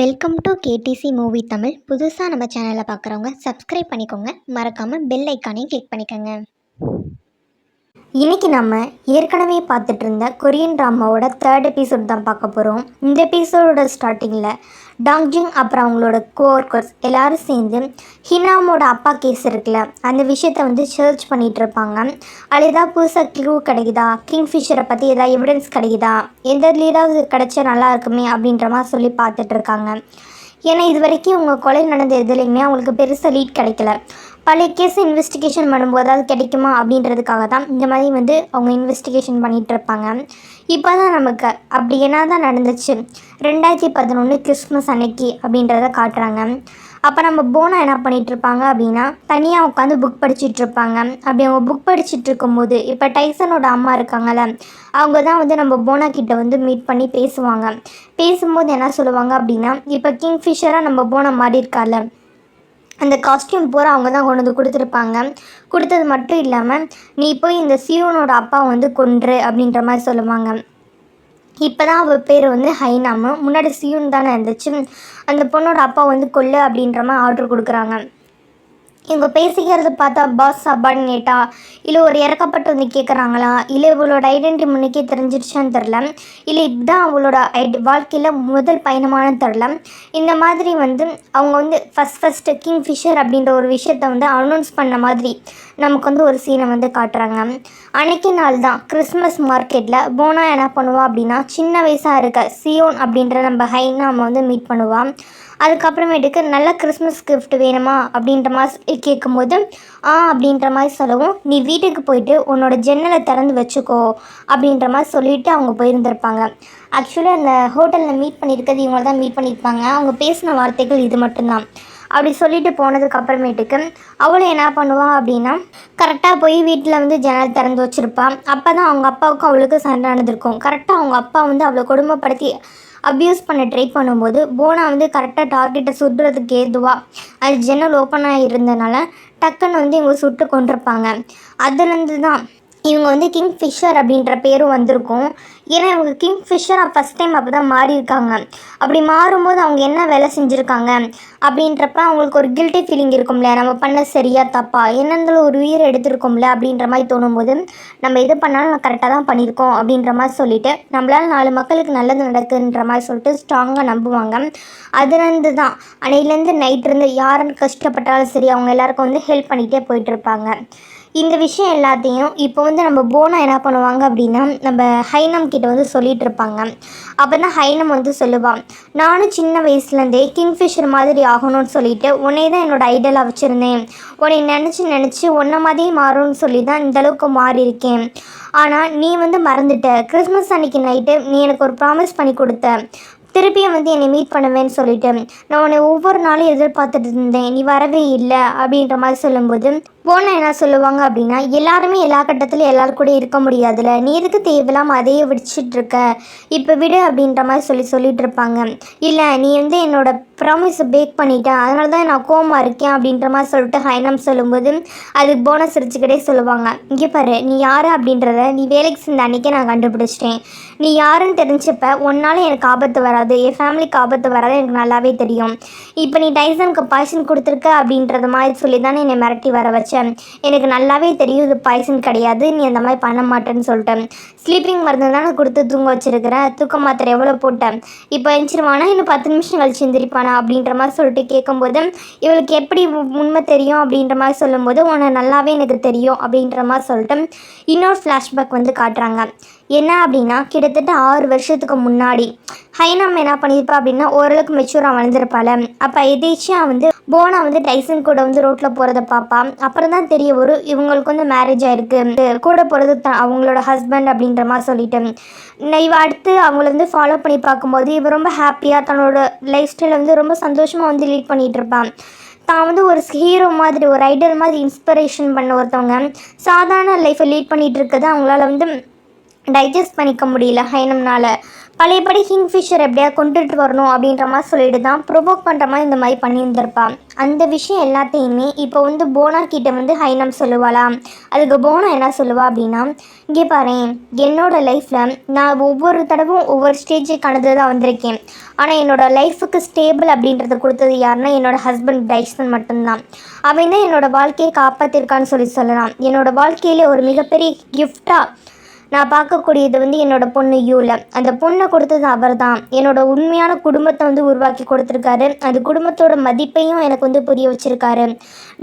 Welcome to KTC movie Tamil. புதுசாக நம்ம சேனலை பார்க்குறவங்க சப்ஸ்கிரைப் பண்ணிக்கோங்க. மறக்காமல் பெல் ஐக்கானையும் கிளிக் பண்ணிக்கோங்க. இன்றைக்கி நம்ம ஏற்கனவே பார்த்துட்டு இருந்த கொரியன் ட்ராமாவோட 3rd எபிசோட் தான் பார்க்க போகிறோம். இந்த எபிசோடோட ஸ்டார்டிங்கில் டாங்ஜிங் அப்புறம் அவங்களோட கோவர்க்கர்ஸ் எல்லோரும் சேர்ந்து ஹினாமோட அப்பா கேஸ் இருக்குல்ல, அந்த விஷயத்தை சர்ச் பண்ணிகிட்டு இருப்பாங்க. அதில் ஏதாவது புதுசாக க்ளூ கிடைக்குதா, கிங்ஃபிஷரை பற்றி ஏதாவது எவிடன்ஸ் கிடைக்குதா, எந்த ஏதாவது கிடைச்சா நல்லா இருக்குமே அப்படின்ற மாதிரி சொல்லி பார்த்துட்டு இருக்காங்க. ஏன்னா இது வரைக்கும் அவங்க கொலை நடந்த எதுலேயுமே அவங்களுக்கு பெருசாக லீட் கிடைக்கல. பழைய கேஸ் இன்வெஸ்டிகேஷன் பண்ணும்போது அது கிடைக்குமா அப்படின்றதுக்காக தான் இந்த மாதிரி அவங்க இன்வெஸ்டிகேஷன் பண்ணிகிட்டு இருப்பாங்க. இப்போ தான் நமக்கு அப்படி என்ன தான் நடந்துச்சு 2011 கிறிஸ்மஸ் அன்னைக்கு அப்படின்றத காட்டுறாங்க. அப்போ நம்ம போனா என்ன பண்ணிகிட்ருப்பாங்க அப்படின்னா தனியாக உட்காந்து புக் படிச்சுட்ருப்பாங்க. அப்படி அவங்க புக் படிச்சுட்டு இருக்கும்போது இப்போ டைசனோட அம்மா இருக்காங்கள்ல, அவங்க தான் நம்ம போனா கிட்ட மீட் பண்ணி பேசுவாங்க. பேசும்போது என்ன சொல்லுவாங்க அப்படின்னா, இப்போ கிங்ஃபிஷராக நம்ம போனா மாறி இருக்கார்ல, அந்த காஸ்டியூம் பூரா அவங்க தான் கொண்டு கொடுத்துருப்பாங்க. கொடுத்தது மட்டும் இல்லாமல் நீ போய் இந்த சியோனோட அப்பா கொன்று அப்படின்ற மாதிரி சொல்லுவாங்க. இப்போ தான் அவள் பேர் ஹைனாமு, முன்னாடி சியூன் தானே இருந்துச்சு. அந்த பொண்ணோட அப்பா கொல்லு அப்படின்ற மாதிரி ஆர்டர் கொடுக்குறாங்க. இவங்க பேசிக்கிறது பார்த்தா பாஸ் சப்பார்டினேட்டா இல்லை ஒரு இறக்கப்பட்டு கேட்குறாங்களா, இல்லை இவளோட ஐடென்டிட்டி முன்னைக்கே தெரிஞ்சிருச்சான்னு தெரில, இல்லை இதுதான் அவளோட வாழ்க்கையில் முதல் பயணமானு தெரில. இந்த மாதிரி அவங்க ஃபஸ்ட்டு கிங்ஃபிஷர் அப்படின்ற ஒரு விஷயத்தை அனௌன்ஸ் பண்ண மாதிரி நமக்கு ஒரு சீனை காட்டுறாங்க. அன்றைக்கி நாள் தான் கிறிஸ்மஸ் மார்க்கெட்டில் போனா என்ன பண்ணுவா அப்படின்னா, சின்ன வயசாக இருக்க சியோன் அப்படின்ற நம்ம ஹைனாம மீட் பண்ணுவாள். அதுக்கப்புறமேட்டுக்கு நல்ல கிறிஸ்மஸ் கிஃப்ட் வேணுமா அப்படின்ற மாதிரி கேட்கும்போது அப்படின்ற மாதிரி சொல்லவும், நீ வீட்டுக்கு போயிட்டு உன்னோட ஜன்னலை திறந்து வச்சுக்கோ அப்படின்ற மாதிரி சொல்லிவிட்டு அவங்க போயிருந்திருப்பாங்க. ஆக்சுவலி அந்த ஹோட்டலில் மீட் பண்ணியிருக்கிறது இவங்க தான் மீட் பண்ணியிருப்பாங்க. அவங்க பேசின வார்த்தைகள் இது மட்டும்தான். அப்படி சொல்லிட்டு போனதுக்கு அப்புறமேட்டுக்கு அவளும் என்ன பண்ணுவாள் அப்படின்னா, கரெக்டாக போய் வீட்டில் ஜன்னல் திறந்து வச்சுருப்பாள். அப்போ தான் அவங்க அப்பாவுக்கும் அவளுக்கு சண்டை நடந்திருக்கும். கரெக்டாக அவங்க அப்பா அவளை கொடுமைப்படுத்தி அப்யூஸ் பண்ண ட்ரை பண்ணும்போது போனா கரெக்டாக டார்கெட்டை சுடுறதுக்கு ஏதுவாக அது ஜன்னல் ஓப்பனாக இருந்தனால டக்குன்னு இவங்க சுட்டு கொண்டிருப்பாங்க. அதுலேருந்து தான் இவங்க கிங்ஃபிஷர் அப்படின்ற பேரும் வந்திருக்கும். ஏன்னா இவங்க கிங்ஃபிஷராக ஃபஸ்ட் டைம் அப்போ தான் மாறியிருக்காங்க. அப்படி மாறும்போது அவங்க என்ன வேலை செஞ்சுருக்காங்க அப்படின்றப்ப அவங்களுக்கு ஒரு கில்ட்டி ஃபீலிங் இருக்கும்ல, நம்ம பண்ண சரியா தப்பா, என்னென்னாலும் ஒரு உயிரை எடுத்திருக்கோம்ல அப்படின்ற மாதிரி தோணும்போது நம்ம எது பண்ணாலும் நம்ம கரெக்டாக தான் பண்ணியிருக்கோம் அப்படின்ற மாதிரி சொல்லிவிட்டு நம்மளால் 4 மக்களுக்கு நல்லது நடக்குதுன்ற மாதிரி சொல்லிட்டு ஸ்ட்ராங்காக நம்புவாங்க. அதுலேருந்து தான் அன்னையிலேருந்து நைட் இருந்து யாருன்னு கஷ்டப்பட்டாலும் சரி அவங்க எல்லாருக்கும் ஹெல்ப் பண்ணிகிட்டே போயிட்டுருப்பாங்க. இந்த விஷயம் எல்லாத்தையும் இப்போ நம்ம போனா என்ன பண்ணுவாங்க அப்படின்னா, நம்ம ஹைனம் கிட்ட சொல்லிகிட்டு இருப்பாங்க. அப்போ தான் ஹைனம் சொல்லுவாள், நானும் சின்ன வயசுலேருந்தே கிங்ஃபிஷர் மாதிரி ஆகணும்னு சொல்லிட்டு உன்னை தான் என்னோடய ஐடலாக வச்சுருந்தேன். உன்னை நினச்சி உன்ன மாதிரி மாறும்னு சொல்லி தான் இந்தளவுக்கு மாறி இருக்கேன். ஆனால் நீ மறந்துட்ட. கிறிஸ்மஸ் அன்றைக்கி நைட்டு நீ எனக்கு ஒரு ப்ராமிஸ் பண்ணி கொடுத்த, திருப்பியும் என்னை மீட் பண்ணுவேன்னு சொல்லிட்டு நான் உன்னை ஒவ்வொரு நாளும் எதிர்பார்த்துட்டு இருந்தேன், நீ வரவே இல்லை அப்படின்ற மாதிரி சொல்லும்போது போனா என்ன சொல்லுவாங்க அப்படின்னா, எல்லாருமே எல்லா கட்டத்திலும் எல்லோரும் கூட இருக்க முடியாதுல்ல, நீ எதுக்கு தேவையில்லாமல் அதையே விடிச்சிட்ருக்க, இப்போ விடு அப்படின்ற மாதிரி சொல்லிட்டு இருப்பாங்க. இல்லை நீ என்னோட ப்ராமிஸை பிரேக் பண்ணிட்டேன், அதனால தான் நான் கோவமாக இருக்கேன் அப்படின்ற மாதிரி சொல்லிட்டு ஹைனம் சொல்லும்போது அதுக்கு போனஸ் சிரிச்சுக்கிட்டே சொல்லுவாங்க, இங்கே பாரு நீ யார் அப்படின்றத நீ வேலைக்கு சேர்ந்த அன்றைக்கே நான் கண்டுபிடிச்சிட்டேன். நீ யாருன்னு தெரிஞ்சப்ப உன்னால் எனக்கு ஆபத்து வராது, என் ஃபேமிலிக்கு ஆபத்து வராது எனக்கு நல்லாவே தெரியும். இப்போ நீ டைசனுக்கு பாய்சன் கொடுத்துருக்க அப்படின்றத மாதிரி சொல்லி தானே என்னை மிரட்டி வர வச்ச, எனக்கு நல்லாவே தெரியும் இது பாய்சன் கிடையாது, நீ அந்த மாதிரி பண்ண மாட்டேன்னு சொல்லிட்டேன். ஸ்லீப்பிங் மருந்து தானே கொடுத்து தூங்க வச்சுருக்கிறேன், தூக்க மாத்திரை எவ்வளோ போட்டேன், இப்போ எழுந்திருவானா இன்னும் 10 நிமிஷம் கழிச்சு எந்திரிப்பானா அப்படின்ற மாதிரி சொல்லிட்டு கேட்கும்போது இவளுக்கு எப்படி உண்மை தெரியும் அப்படின்ற மாதிரி சொல்லும்போது உன்னை நல்லாவே எனக்கு தெரியும் அப்படின்ற மாதிரி சொல்லிட்டு இன்னொரு ஃப்ளாஷ்பேக் காட்டுறாங்க. என்ன அப்படின்னா, கிட்டத்தட்ட 6 வருஷத்துக்கு முன்னாடி ஹைனம் என்ன பண்ணியிருப்பா அப்படின்னா, ஓரளவுக்கு மெச்சூராக வளர்ந்துருப்பாள். அப்போ எதேச்சியாக போனா டைசன் கூட ரோட்டில் போகிறத பார்ப்பா. அப்புறம் தான் தெரிய வரும் இவங்களுக்கு மேரேஜ் ஆகிருக்கு, கூட போகிறது அவங்களோட ஹஸ்பண்ட் அப்படின்ற மாதிரி சொல்லிட்டு இவ அடுத்து அவங்கள ஃபாலோ பண்ணி பார்க்கும்போது இவ ரொம்ப ஹாப்பியாக தன்னோட லைஃப் ஸ்டைலை ரொம்ப சந்தோஷமாக லீட் பண்ணிகிட்டு இருப்பான். தான் ஒரு ஹீரோ மாதிரி ஒரு ஐடல் மாதிரி இன்ஸ்பிரேஷன் பண்ண ஒருத்தவங்க சாதாரண லைஃப்பை லீட் பண்ணிகிட்டு இருக்கிறது அவங்களால டைஜஸ்ட் பண்ணிக்க முடியல ஹைனம்னால். பழையபடி கிங்ஃபிஷர் எப்படியா கொண்டுட்டு வரணும் அப்படின்ற மாதிரி சொல்லிட்டு தான் ப்ரொவோக் பண்ணுற மாதிரி இந்த மாதிரி பண்ணியிருந்திருப்பான். அந்த விஷயம் எல்லாத்தையுமே இப்போ வந்து போனா கிட்ட வந்து ஹைனம் சொல்லுவாளாம். அதுக்கு போனா என்ன சொல்லுவா அப்படின்னா, இங்கே பாரு, என்னோடய லைஃப்பில் நான் ஒவ்வொரு தடவும் ஒவ்வொரு ஸ்டேஜுக்கு கடந்து தான் வந்திருக்கேன். ஆனால் என்னோடய லைஃபுக்கு ஸ்டேபிள் அப்படின்றத கொடுத்தது யாருன்னா என்னோடய ஹஸ்பண்ட் டைசன் மட்டும்தான். அவன் தான் என்னோடய வாழ்க்கையை காப்பாற்றிருக்கான்னு சொல்லலாம். என்னோடய வாழ்க்கையில் ஒரு மிகப்பெரிய கிஃப்டாக நான் பார்க்கக்கூடியது வந்து என்னோடய பொண்ணு யூவில். அந்த பொண்ணை கொடுத்தது அவர் தான். என்னோடய உண்மையான குடும்பத்தை வந்து உருவாக்கி கொடுத்துருக்காரு. அந்த குடும்பத்தோட மதிப்பையும் எனக்கு வந்து புரிய வச்சுருக்காரு.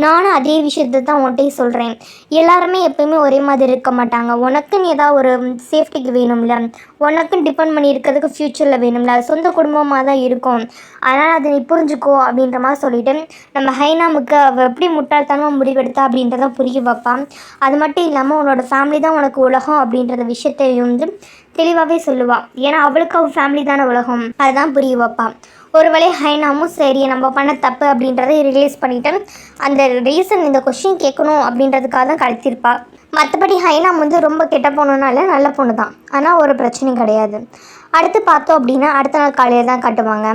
நானும் அதே விஷயத்தை தான் உன்கிட்டே சொல்கிறேன். எல்லாருமே எப்போயுமே ஒரே மாதிரி இருக்க மாட்டாங்க. உனக்குன்னு ஏதாவது ஒரு சேஃப்டிக்கு வேணும்ல, உனக்குன்னு டிபெண்ட் பண்ணி இருக்கிறதுக்கு ஃப்யூச்சரில் வேணும்ல, சொந்த குடும்பமாக தான் இருக்கும். அதனால் அதை நீ புரிஞ்சுக்கோ அப்படின்ற மாதிரி சொல்லிவிட்டு நம்ம ஹைனாமுக்கு அவள் எப்படி முட்டாள்தனமாக முடிவெடுத்தா அப்படின்றத புரிய வைப்பான். அது மட்டும் இல்லாமல் உன்னோட ஃபேமிலி தான் உனக்கு உலகம் அப்படின்ற விஷயத்தை வந்து தெளிவாகவே சொல்லுவாள். ஏன்னா அவளுக்கு அவள் ஃபேமிலி தானே உலகம், அதுதான் புரிய வைப்பாள். ஒரு வேளை ஹைனாமும் சரி நம்ம பண்ண தப்பு அப்படின்றத ரிலீஸ் பண்ணிவிட்டு அந்த ரீசன் இந்த கொஸ்டின் கேட்கணும் அப்படின்றதுக்காக தான் கடத்திருப்பா. மற்றபடி ஹைனாம் வந்து ரொம்ப கெட்ட பொண்ணுனால நல்ல பொண்ணு தான், ஆனால் ஒரு பிரச்சனையும் கிடையாது. அடுத்து பார்த்தோம் அப்படின்னா அடுத்த நாள் காலையில் தான் காட்டுவாங்க.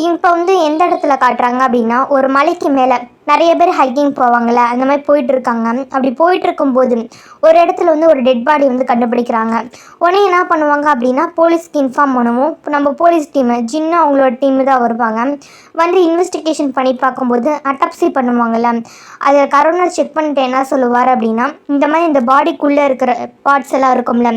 இப்போ வந்து எந்த இடத்துல காட்டுறாங்க அப்படின்னா, ஒரு மலைக்கு மேலே நிறைய பேர் ஹைக்கிங் போவாங்கள்ல, அந்த மாதிரி போயிட்டுருக்காங்க. அப்படி போயிட்டுருக்கும்போது ஒரு இடத்துல வந்து ஒரு டெட் பாடி வந்து கண்டுபிடிக்கிறாங்க. உடனே என்ன பண்ணுவாங்க அப்படின்னா, போலீஸ்க்கு இன்ஃபார்ம் பண்ணுவோம். இப்போ நம்ம போலீஸ் டீமு ஜின்னு அவங்களோட டீமு தான் வருவாங்க. வந்து இன்வெஸ்டிகேஷன் பண்ணி பார்க்கும்போது அட்டாப்சி பண்ணுவாங்கள்ல, அதை கரோனர் செக் பண்ணிட்டு என்ன சொல்லுவார் அப்படின்னா, இந்த மாதிரி இந்த பாடிக்குள்ளே இருக்கிற பார்ட்ஸ் எல்லாம் இருக்கும்ல,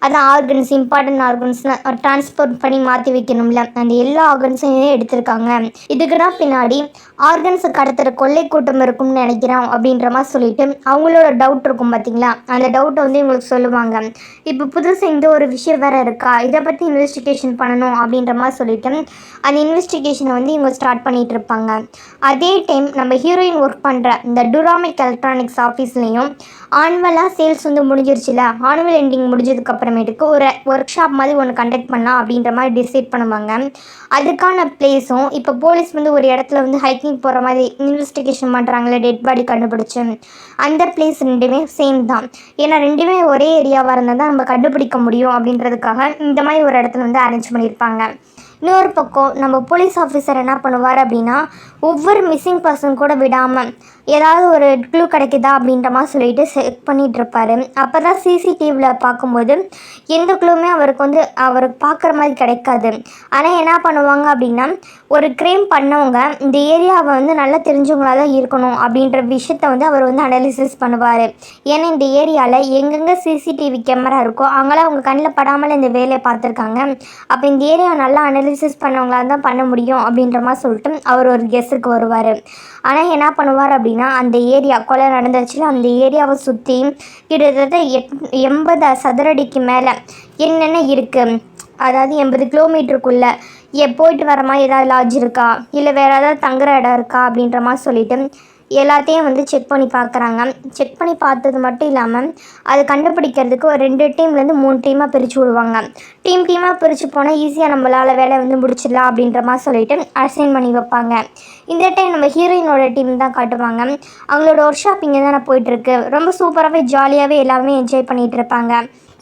அதான் ஆர்கன்ஸ், இம்பார்ட்டன்ட் ஆர்கன்ஸ்லாம் டிரான்ஸ்போர்ட் பண்ணி மாற்றி வைக்கணும்ல, அந்த எல்லா ஆர்கன்ஸையும் எடுத்திருக்காங்க. இதுக்கு தான் பின்னாடி ஆர்கன்ஸை கடத்துகிற கொள்ளை கூட்டம் இருக்கும்னு நினைக்கிறோம் அப்படின்ற மாதிரி சொல்லிட்டு அவங்களோட டவுட் இருக்கும் பார்த்தீங்களா, அந்த டவுட்டை வந்து இவங்களுக்கு சொல்லுவாங்க. இப்போ புதுசு இந்த ஒரு விஷயம் வேறு இருக்கா, இதை பற்றி இன்வெஸ்டிகேஷன் பண்ணணும் அப்படின்ற மாதிரி சொல்லிட்டு அந்த இன்வெஸ்டிகேஷனை வந்து இவங்க ஸ்டார்ட் பண்ணிகிட்டு இருப்பாங்க. அதே டைம் நம்ம ஹீரோயின் ஒர்க் பண்ணுற இந்த டுராமிக் எலக்ட்ரானிக்ஸ் ஆஃபீஸ்லேயும் ஆனுவலாக சேல்ஸ் வந்து முடிஞ்சிருச்சுல, ஆனுவல் எண்டிங் முடிஞ்சதுக்கப்புறமேட்டுக்கு ஒரு ஒர்க் ஷாப் மாதிரி ஒன்று கண்டக்ட் பண்ணலாம் அப்படின்ற மாதிரி டிசைட் பண்ணுவாங்க. அதுக்கான பிளேஸும் இப்போ போலீஸ் வந்து ஒரு இடத்துல வந்து ஹைக்கிங் போகிற மாதிரி இன்வெஸ்டிகேஷன் பண்ணுறாங்களே, டெட் பாடி கண்டுபிடிச்சி அந்த பிளேஸ் ரெண்டுமே சேம் தான். ஏன்னா ரெண்டுமே ஒரே ஏரியாவாக இருந்தால் தான் நம்ம கண்டுபிடிக்க முடியும் அப்படின்றதுக்காக இந்த மாதிரி ஒரு இடத்துல வந்து அரேஞ்ச் பண்ணியிருப்பாங்க. இன்னொரு பக்கம் நம்ம போலீஸ் ஆஃபீஸர் என்ன பண்ணுவார் அப்படின்னா, ஒவ்வொரு மிஸ்ஸிங் பர்சன் கூட விடாமல் ஏதாவது ஒரு க்ளூ கிடைக்குதா அப்படின்ற மாதிரி சொல்லிட்டு செக் பண்ணிகிட்டு இருப்பார். அப்போ தான் சிசிடிவியில் பார்க்கும்போது எந்த க்ளூமே அவருக்கு வந்து அவருக்கு பார்க்குற மாதிரி கிடைக்காது. ஆனால் என்ன பண்ணுவாங்க அப்படின்னா, ஒரு க்ரைம் பண்ணவங்க இந்த ஏரியாவை வந்து நல்லா தெரிஞ்சவங்களாக தான் இருக்கணும் அப்படின்ற விஷயத்த வந்து அவர் வந்து அனாலிசிஸ் பண்ணுவார். ஏன்னா இந்த ஏரியாவில் எங்கெங்கே சிசிடிவி கேமரா இருக்கோ அங்கெல்லாம் அவங்க கண்ணில் படாமல் இந்த வேலையை பார்த்துருக்காங்க. அப்போ இந்த ஏரியா நல்லா அனாலிசிஸ் பண்ணவங்களாக தான் பண்ண முடியும் அப்படின்ற மாதிரி சொல்லிட்டு அவர் ஒரு கெஸ்ஸுக்கு வருவார். ஆனால் என்ன பண்ணுவார் அப்படின்னா, அந்த ஏரியா கொலை நடந்துச்சுல அந்த ஏரியாவை சுற்றி கிட்டத்தட்ட 80 சதுரடிக்கு மேலே என்னென்ன இருக்குது, அதாவது 80 கிலோமீட்டருக்குள்ளே போயிட்டு வர மாதிரி ஏதாவது லாட்ஜ் இருக்கா, இல்லை வேறு ஏதாவது தங்குற இடம் இருக்கா அப்படின்ற மாதிரி சொல்லிவிட்டு எல்லாத்தையும் வந்து செக் பண்ணி பார்க்குறாங்க. செக் பண்ணி பார்த்தது மட்டும் இல்லாமல் அது கண்டுபிடிக்கிறதுக்கு ஒரு 2 டீம்லேருந்து 3 டீமாக பிரித்து விடுவாங்க. டீமாக பிரித்து போனால் ஈஸியாக நம்மளால் வேலை வந்து முடிச்சிடலாம் அப்படின்ற மாதிரி சொல்லிவிட்டு அசைன் பண்ணி வைப்பாங்க. இந்த டைம் நம்ம ஹீரோயினோட டீம் தான் காட்டுவாங்க. அவங்களோட ஒர்க் ஷாப் இங்கே தானே போயிட்டுருக்கு. ரொம்ப சூப்பராகவே ஜாலியாகவே எல்லாருமே என்ஜாய் பண்ணிகிட்டு இருப்பாங்க.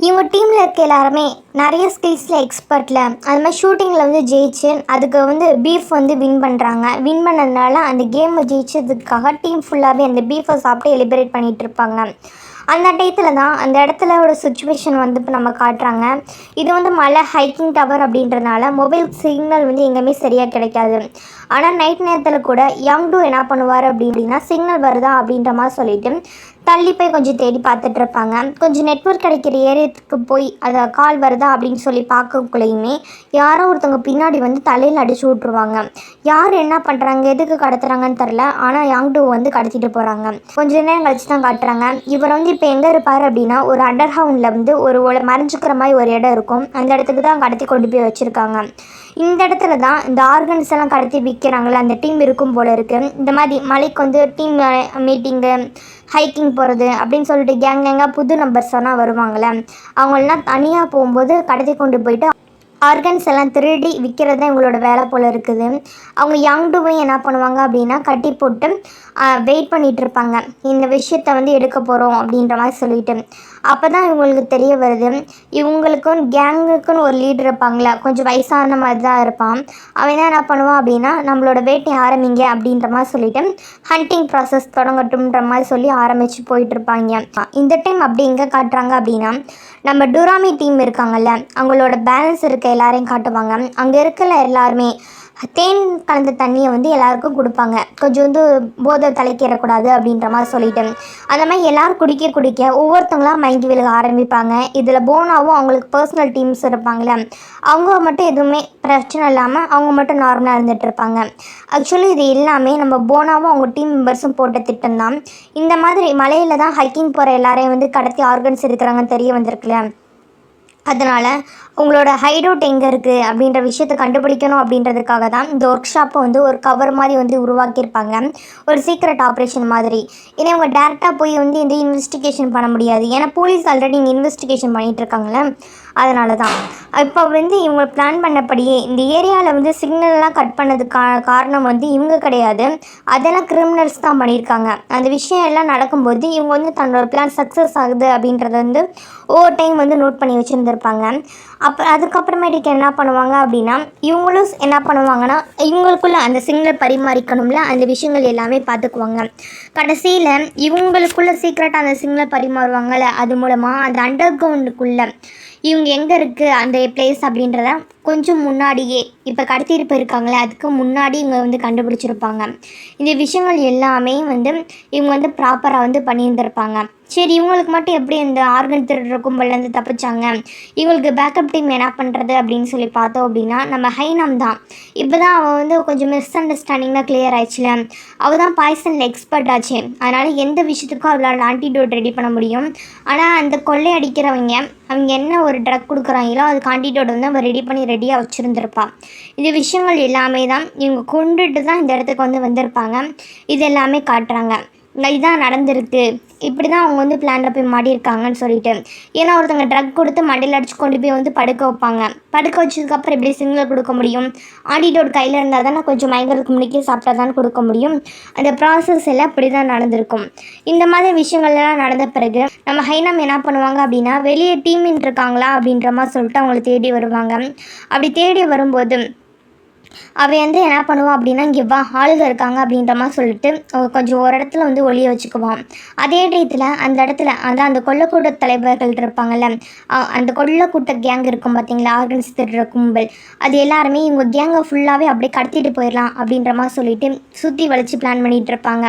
இவங்க டீமில் இருக்க எல்லாருமே நிறைய ஸ்கில்ஸில் எக்ஸ்பர்ட்டில் அது மாதிரி ஷூட்டிங்கில் வந்து ஜெயிச்சு அதுக்கு வந்து பீஃப் வந்து வின் பண்ணுறாங்க. வின் பண்ணதுனால அந்த கேமை ஜெயிச்சதுக்காக டீம் ஃபுல்லாகவே அந்த பீஃபை சாப்பிட்டு எலிபரேட் பண்ணிகிட்டு இருப்பாங்க. அந்த டயத்தில் தான் அந்த இடத்துலோட சுச்சுவேஷன் வந்து இப்போ நம்ம காட்டுறாங்க. இது வந்து மலை ஹைக்கிங் டவர் அப்படின்றதுனால மொபைல் சிக்னல் வந்து எங்கேயுமே சரியாக கிடைக்காது. ஆனால் நைட் நேரத்தில் கூட யங்-டூ என்ன பண்ணுவார் அப்படின்னா, சிக்னல் வருதா அப்படின்ற மாதிரி சொல்லிவிட்டு தள்ளி போய் கொஞ்சம் தேடி பார்த்துட்டு இருப்பாங்க. கொஞ்சம் நெட்வொர்க் கிடைக்கிற ஏரியாவுக்கு போய் அதை கால் வருதா அப்படின்னு சொல்லி பார்க்கக்குள்ளேயுமே யாரோ ஒருத்தவங்க பின்னாடி வந்து தலையில் அடிச்சு விட்ருவாங்க. யார் என்ன பண்ணுறாங்க, எதுக்கு கடத்துறாங்கன்னு தெரில. ஆனால் யங்-டூ வந்து கடத்திட்டு போகிறாங்க. கொஞ்சம் நேரம் கழிச்சு தான் காட்டுறாங்க. இவர் வந்து இப்போ எங்கே இருப்பார் அப்படின்னா, ஒரு அண்டர் கிரவுண்டில் வந்து ஒரு மறைஞ்சிக்கிற மாதிரி ஒரு இடம் இருக்கும். அந்த இடத்துக்கு தான் கடத்தி கொண்டு போய் வச்சுருக்காங்க. இந்த இடத்துல தான் இந்த ஆர்கன்ஸ் எல்லாம் கடத்தி விற்கிறாங்களே அந்த டீம் இருக்கும் போல் இருக்குது. இந்த மாதிரி மலைக்கு வந்து டீம் மீட்டிங்கு, ஹைக்கிங் போகிறது அப்படின்னு சொல்லிட்டு கேங்காக புது நம்பர்ஸ் எல்லாம் வருவாங்களே, அவங்களெலாம் தனியாக போகும்போது கடத்தி கொண்டு போயிட்டு ஆர்கன்ஸ் எல்லாம் திருடி விற்கிறது தான் இவங்களோட வேலை போல் இருக்குது. அவங்க யங்-டூவையும் என்ன பண்ணுவாங்க அப்படின்னா கட்டி போட்டு வெயிட் பண்ணிகிட்டு இருப்பாங்க. இந்த விஷயத்த வந்து எடுக்க போகிறோம் அப்படின்ற மாதிரி சொல்லிட்டு அப்போ தான் இவங்களுக்கு தெரிய வருது, இவங்களுக்கும் கேங்குக்குன்னு ஒரு லீடர் இருப்பாங்களே, கொஞ்சம் வயசான மாதிரி தான் இருப்பான். அவன் தான் என்ன பண்ணுவான் அப்படின்னா, நம்மளோட வேட்டை ஆரம்பிங்க அப்படின்ற மாதிரி சொல்லிட்டு ஹண்டிங் ப்ராசஸ் தொடங்கட்டும்ன்ற மாதிரி சொல்லி ஆரம்பித்து போயிட்டுருப்பாங்க. இந்த டைம் அப்படி எங்கே காட்டுறாங்க அப்படின்னா, நம்ம டூராமி டீம் இருக்காங்கல்ல, அவங்களோட பேலன்ஸ் இருக்க எல்லாரையும் காட்டுவாங்க. அங்கே இருக்கிற எல்லாருமே தேன் கலந்த தண்ணியை வந்து எல்லாருக்கும் கொடுப்பாங்க, கொஞ்சம் வந்து போதை தலைக்கிறக்கூடாது அப்படின்ற மாதிரி சொல்லிட்டு. அந்த மாதிரி எல்லோரும் குடிக்க குடிக்க ஒவ்வொருத்தவங்களாம் மயங்கி விழுக ஆரம்பிப்பாங்க. இதில் போனாவும் அவங்களுக்கு பர்சனல் டீம்ஸ் இருப்பாங்களே, அவங்க மட்டும் எதுவுமே பிரச்சனை இல்லாமல் அவங்க மட்டும் நார்மலாக இருந்துகிட்டு இருப்பாங்க. ஆக்சுவலி இது எல்லாமே நம்ம போனாவும் அவங்க டீம் மெம்பர்ஸும் போட்ட திட்டம் தான். இந்த மாதிரி மலையில் தான் ஹைக்கிங் போகிற எல்லாரையும் வந்து கடத்தி ஆர்கன்ஸ் இருக்கிறாங்கன்னு தெரிய வந்திருக்குல்ல, அதனால் உங்களோட ஹைடவுட் எங்கே இருக்குது அப்படின்ற விஷயத்தை கண்டுபிடிக்கணும் அப்படின்றதுக்காக தான் இந்த ஒர்க் ஷாப்பை வந்து ஒரு கவர் மாதிரி வந்து உருவாக்கியிருப்பாங்க, ஒரு சீக்ரெட் ஆப்ரேஷன் மாதிரி. ஏன்னா இவங்க டேரெக்டாக போய் வந்து இந்த இன்வெஸ்டிகேஷன் பண்ண முடியாது, ஏன்னா போலீஸ் ஆல்ரெடி இங்கே இன்வெஸ்டிகேஷன் பண்ணிகிட்ருக்காங்களே, அதனால தான். இப்போ வந்து இவங்க பிளான் பண்ணபடியே இந்த ஏரியாவில் வந்து சிக்னல்லாம் கட் பண்ணதுக்கான காரணம் வந்து இவங்க கிடையாது, அதெல்லாம் கிரிமினல்ஸ் தான் பண்ணியிருக்காங்க. அந்த விஷயம் எல்லாம் நடக்கும்போது இவங்க வந்து தன்னோட பிளான் சக்ஸஸ் ஆகுது அப்படின்றத வந்து ஓவர் டைம் வந்து நோட் பண்ணி வச்சுருந்துருப்பாங்க. அதுக்கப்புறமேட்டுக்கு என்ன பண்ணுவாங்க அப்படின்னா, இவங்களும் என்ன பண்ணுவாங்கன்னா, இவங்களுக்குள்ள அந்த சிக்னல் பரிமாறிக்கணும்ல, அந்த விஷயங்கள் எல்லாமே பார்த்துக்குவாங்க. கடைசியில் இவங்களுக்குள்ள சீக்ரெட்டாக அந்த சிக்னல் பரிமாறுவாங்கள்ல, அது மூலமாக அந்த அண்டர் கிரவுண்டுக்குள்ளே இவங்க எங்கே இருக்குது அந்த பிளேஸ் அப்படின்றத கொஞ்சம் முன்னாடியே, இப்போ கடத்தியிருப்பு இருக்காங்களே அதுக்கு முன்னாடி இவங்க வந்து கண்டுபிடிச்சிருப்பாங்க. இந்த விஷயங்கள் எல்லாமே வந்து இவங்க வந்து ப்ராப்பராக வந்து பண்ணியிருந்திருப்பாங்க. சரி, இவங்களுக்கு மட்டும் எப்படி இந்த ஆர்கன் திருடுற கும்பல்லேருந்து தப்பிச்சாங்க, இவங்களுக்கு பேக்கப் டீம் என்ன பண்ணுறது அப்படின்னு சொல்லி பார்த்தோம் அப்படின்னா, நம்ம ஹைனம் தான். இப்போ தான் அவள் வந்து கொஞ்சம் மிஸ் அண்டர்ஸ்டாண்டிங்காக கிளியர் ஆயிடுச்சுல, அவள் தான் பாய்சனில் எக்ஸ்பர்ட் ஆச்சு, அதனால் எந்த விஷயத்துக்கும் அவளால் ஆன்டிடோட் ரெடி பண்ண முடியும். ஆனால் அந்த கொள்ளை அடிக்கிறவங்க அவங்க என்ன ஒரு ட்ரக் கொடுக்குறாங்களோ அதுக்கு ஆன்டிடோட் வந்து அவள் ரெடி பண்ணி ரெடியாக வச்சுருந்துருப்பாள். இந்த விஷயங்கள் எல்லாமே தான் இவங்க கொண்டுட்டு தான் இந்த இடத்துக்கு வந்து வந்திருப்பாங்க. இது எல்லாமே காட்டுறாங்க, இதுதான் நடந்திருக்கு, இப்படி தான் அவங்க வந்து பிளானில் போய் மாட்டியிருக்காங்கன்னு சொல்லிட்டு. ஏன்னா ஒருத்தவங்க ட்ரக் கொடுத்து மண்டையில் அடித்து கொண்டு போய் வந்து படுக்க வைப்பாங்க, படுக்க வச்சதுக்கப்புறம் எப்படி சிக்னல் கொடுக்க முடியும், ஆன்டிடோட் கையில் இருந்தால் தானே கொஞ்சம் மயங்கிறதுக்கு முன்னாடியே சாப்பிட்டா தானே கொடுக்க முடியும். அந்த ப்ராசஸ் எல்லாம் இப்படி தான் நடந்திருக்கும். இந்த மாதிரி விஷயங்கள்லாம் நடந்த பிறகு நம்ம ஹைனம் என்ன பண்ணுவாங்க அப்படின்னா, வெளியே டீமின் இருக்காங்களா அப்படின்ற மாதிரி சொல்லிட்டு அவங்கள தேடி வருவாங்க. அப்படி தேடி வரும்போது அவன் வந்து என்ன பண்ணுவான் அப்படின்னா, இங்கே வா ஆளுங்க இருக்காங்க அப்படின்ற மாதிரி சொல்லிட்டு கொஞ்சம் ஒரு இடத்துல வந்து ஒளிய வச்சுக்குவான். அதே டயத்தில் அந்த இடத்துல அதான் அந்த கொள்ளக்கூட்ட தலைவர்கள் இருப்பாங்கள்ல, அந்த கொள்ளக்கூட்ட கேங் இருக்கும் பார்த்தீங்களா, ஆர்கன்ஸ் திருடுற கும்பல், அது எல்லாருமே இவங்க கேங்கை ஃபுல்லாகவே அப்படியே கடத்திட்டு போயிடலாம் அப்படின்ற மாதிரி சொல்லிட்டு சுற்றி வளைச்சி பிளான் பண்ணிகிட்டு இருப்பாங்க.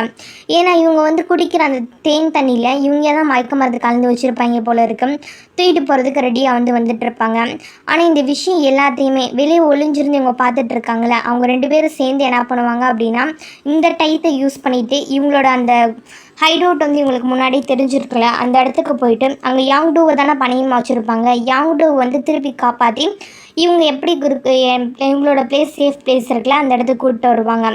ஏன்னா இவங்க வந்து குடிக்கிற அந்த தேன் தண்ணியில் இவங்க தான் மயக்க மருந்து கலந்து வச்சுருப்பாங்க போல இருக்கு, தூக்கிட்டு போகிறதுக்கு ரெடியாக வந்துட்டு இருப்பாங்க. ஆனால் இந்த விஷயம் எல்லாத்தையுமே வெளியே ஒளிஞ்சிருந்து இவங்க பார்த்துட்டு இருக்காங்களே, அவங்க 2 பேரும் சேர்ந்து என்ன பண்ணுவாங்க அப்படின்னா, இந்த டைத்தை யூஸ் பண்ணிவிட்டு இவங்களோட அந்த ஹைடவுட் வந்து இவங்களுக்கு முன்னாடி தெரிஞ்சிருக்குல்ல, அந்த இடத்துக்கு போயிட்டு அங்கே யாங்டூவை தானே பணியமாக வச்சுருப்பாங்க, யாங்டூ வந்து திருப்பி காப்பாற்றி இவங்க எப்படி இவங்களோட சேஃப் பிளேஸ் இருக்குல்ல அந்த இடத்துக்கு கூப்பிட்டு வருவாங்க.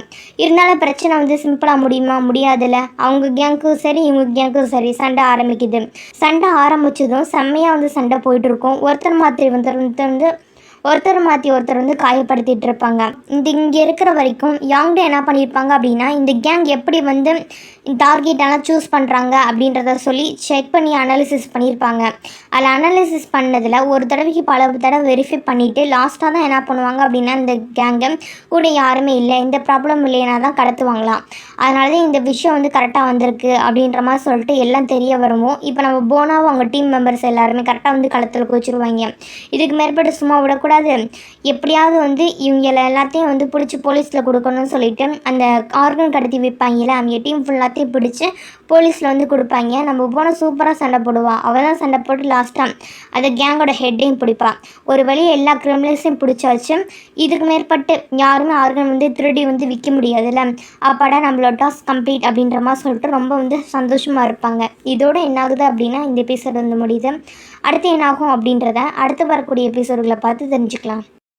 இருந்தாலும் பிரச்சனை வந்து சிம்பிளாக முடியுமா, முடியாதுல்ல. அவங்க கேங்க்கும் சரி இவங்க கேங்க்கும் சரி சண்டை ஆரம்பிக்குது. சண்டை ஆரம்பித்ததும் செம்மையாக வந்து சண்டை போயிட்டுருக்கும். ஒருத்தர் மாற்றி ஒருத்தர் வந்து காயப்படுத்திகிட்டு இருப்பாங்க. இங்கே இருக்கிற வரைக்கும் யாங்டூ என்ன பண்ணியிருப்பாங்க அப்படின்னா, இந்த கேங் எப்படி வந்து டார்கெட்டெல்லாம் சூஸ் பண்ணுறாங்க அப்படின்றத சொல்லி செக் பண்ணி அனாலிசிஸ் பண்ணியிருப்பாங்க. அதில் அனாலிசிஸ் பண்ணதில் ஒரு தடவைக்கு பல தடவை வெரிஃபை பண்ணிவிட்டு லாஸ்ட்டாக தான் என்ன பண்ணுவாங்க அப்படின்னா, இந்த கேங்கை கூட யாருமே இல்லை, இந்த ப்ராப்ளம் இல்லைன்னா தான் கடத்துவாங்களாம். அதனால தான் இந்த விஷயம் வந்து கரெக்டாக வந்திருக்கு அப்படின்ற மாதிரி சொல்லிட்டு எல்லாம் தெரிய வருவோம். இப்போ நம்ம போனாவும் அவங்க டீம் மெம்பர்ஸ் எல்லாருமே கரெக்டாக வந்து களத்தில் குதிச்சிருவாங்க. இதுக்கு மேற்பட்டு சும்மா விடக்கூடாது, எப்படியாவது வந்து இவங்க எல்லாத்தையும் வந்து பிடிச்சி போலீஸில் கொடுக்கணும்னு சொல்லிட்டு அந்த ஆர்கன் கடத்தி வைப்பாங்கல்ல, அவங்க டீம் ஃபுல்லாத்தையும் பிடிச்சி போலீஸில் வந்து கொடுப்பாங்க. நம்ம போனால் சூப்பராக சண்டை போடுவாள், அவள் தான் சண்டை போட்டு லாஸ்ட்டாக அந்த கேங்கோட ஹெட்டையும் பிடிப்பாள். ஒரு வழி எல்லா கிரிமினல்ஸையும் பிடிச்சாச்சு. இதுக்கு மேற்பட்டு யாருமே ஆர்கன் வந்து திருடி வந்து விற்க முடியாதுல்ல, அப்பாடா நம்மளோட டாஸ்க் கம்ப்ளீட் அப்படின்ற மாதிரி சொல்லிட்டு ரொம்ப வந்து சந்தோஷமாக இருப்பாங்க. இதோடு என்ன ஆகுது அப்படின்னா, இந்த எபிசோடு வந்து முடியுது. அடுத்து என்னாகும் அப்படின்றத அடுத்து வரக்கூடிய எபிசோடுகளை பார்த்து தெரிஞ்சுக்கலாம்.